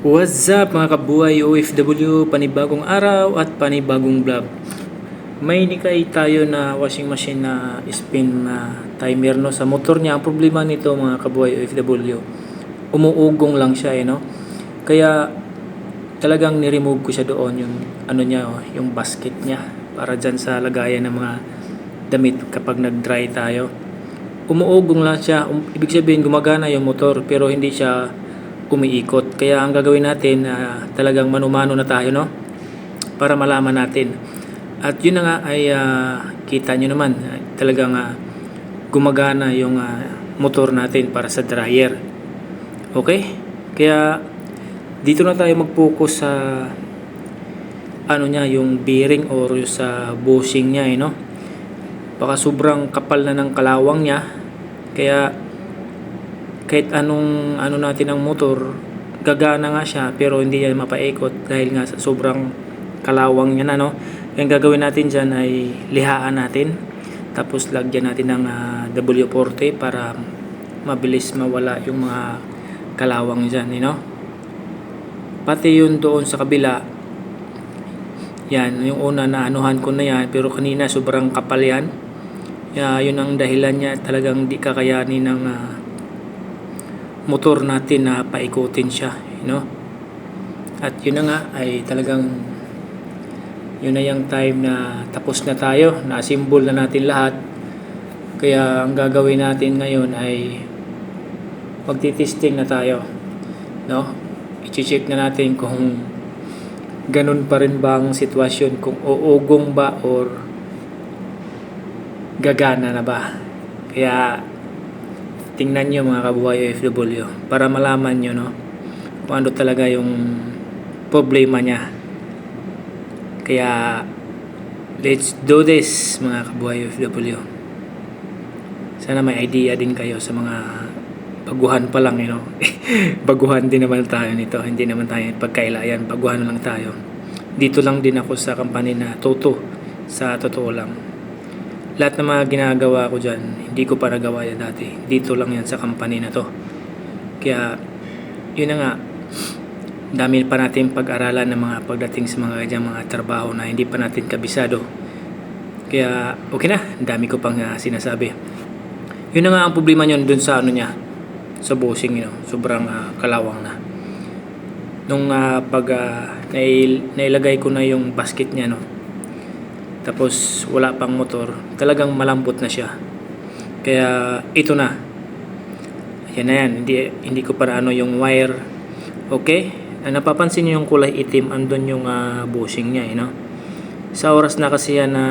What's up mga kabuhay OFW, panibagong araw at panibagong vlog. May nikay tayo na washing machine na spin na timer no sa motor niya. Ang problema nito mga kabuhay OFW, umuugong lang siya no. Kaya talagang ni-remove ko siya doon yung ano niya yung basket niya para diyan sa lagayan ng mga damit kapag nag-dry tayo. Umuugong lang siya, ibig sabihin gumagana yung motor pero hindi siya umiikot. Kaya ang gagawin natin talagang mano-mano na tayo no para malaman natin. At yun na nga ay kita nyo naman talagang gumagana yung motor natin para sa dryer. Okay? Kaya dito na tayo mag-focus sa ano niya, yung bearing or sa bushing niya no. Baka sobrang kapal na ng kalawang niya. Kaya kahit anong ano natin ang motor, gagana nga siya pero hindi yan mapaikot dahil nga sa sobrang kalawang niya na no. Yung gagawin natin dyan ay lihaan natin, tapos lagyan natin ng W40 para mabilis mawala yung mga kalawang dyan no. Pati yun doon sa kabila, yan yung una na anuhan ko na yan pero kanina sobrang kapal yan. Yun ang dahilan niya, talagang di kakayanin ng motor natin na paikutin siya no. At yun na nga ay talagang yun na yung time na tapos na tayo, na-assemble na natin lahat. Kaya ang gagawin natin ngayon ay magti-testing na tayo no. I-check na natin kung ganun pa rin ba ang sitwasyon, kung uugong ba or gagana na ba. Kaya tingnan nyo mga kabuhay OFW para malaman nyo no kung ano talaga yung problema niya. Kaya let's do this mga kabuhay OFW. Sana may idea din kayo sa mga baguhan pa lang no. Baguhan din naman tayo nito, hindi naman tayo pagkailayan, baguhan lang tayo. Dito lang din ako sa company na Toto, sa totoo lang. Lahat ng mga ginagawa ko dyan, hindi ko pa nagawa yan dati. Dito lang yan sa company na to. Kaya, yun na nga, dami pa natin pag-aralan ng mga pagdating sa mga ganyan mga trabaho na hindi pa natin kabisado. Kaya, okay na, dami ko pang sinasabi. Yun na nga ang problema nyo dun sa ano niya, sa bushing, sobrang kalawang na. Nung nailagay ko na yung basket niya, no, tapos wala pang motor, talagang malambot na siya. Kaya ito na, yan na yan, hindi ko para ano yung wire. Okay, napapansin niyo yung kulay itim, andun yung bushing niya no? Sa oras na kasi yan na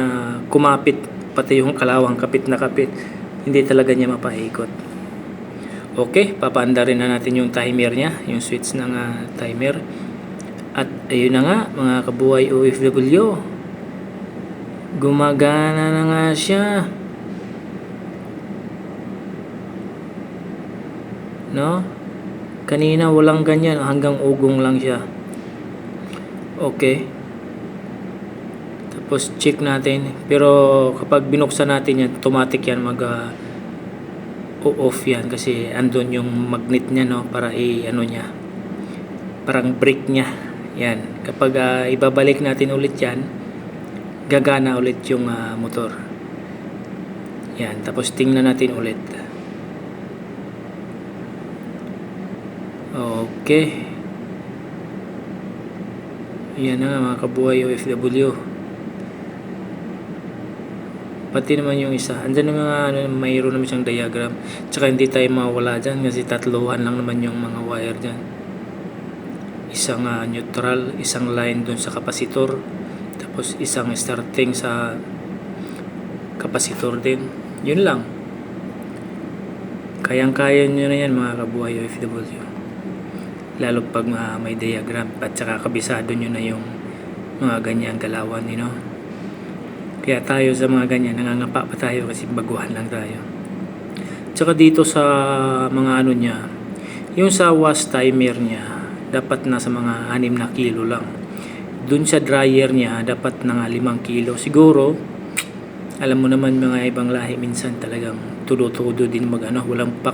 kumapit, pati yung kalawang kapit na kapit, hindi talaga niya mapaikot. Okay, papaanda rin na natin yung timer niya, yung switch ng timer. At ayun na nga mga kabuhay OFW, gumagana na nga siya no. Kanina walang ganyan, hanggang ugong lang siya. Okay, tapos check natin, pero kapag binuksan natin yan, automatic yan mag off yan kasi andun yung magnet niya no, para ano niya, parang brake niya yan. Kapag ibabalik natin ulit yan, gagana ulit yung motor. Yan, tapos tingnan natin ulit. Okay. Yan na nga mga kabuhay OFW. Pati naman yung isa, andyan mga mayroon naman siyang diagram. Tsaka hindi tayo mawala dyan kasi tatluhan lang naman yung mga wire dyan. Isang neutral, isang line dun sa kapasitor, tapos isang starting sa kapasitor din. Yun lang. Kayang-kaya nyo na yan mga kabuhay OFW. Lalo pag may diagram at saka kabisado nyo na yung mga ganyang galawan Kaya tayo sa mga ganyan, nangangapa pa tayo kasi baguhan lang tayo. Tsaka dito sa mga ano niya, yung sa wash timer niya, dapat nasa mga 6 na kilo lang. Dun sa dryer niya, dapat na 5 kilo. Siguro, alam mo naman mga ibang lahi minsan talagang tudo-tudo din walang pake.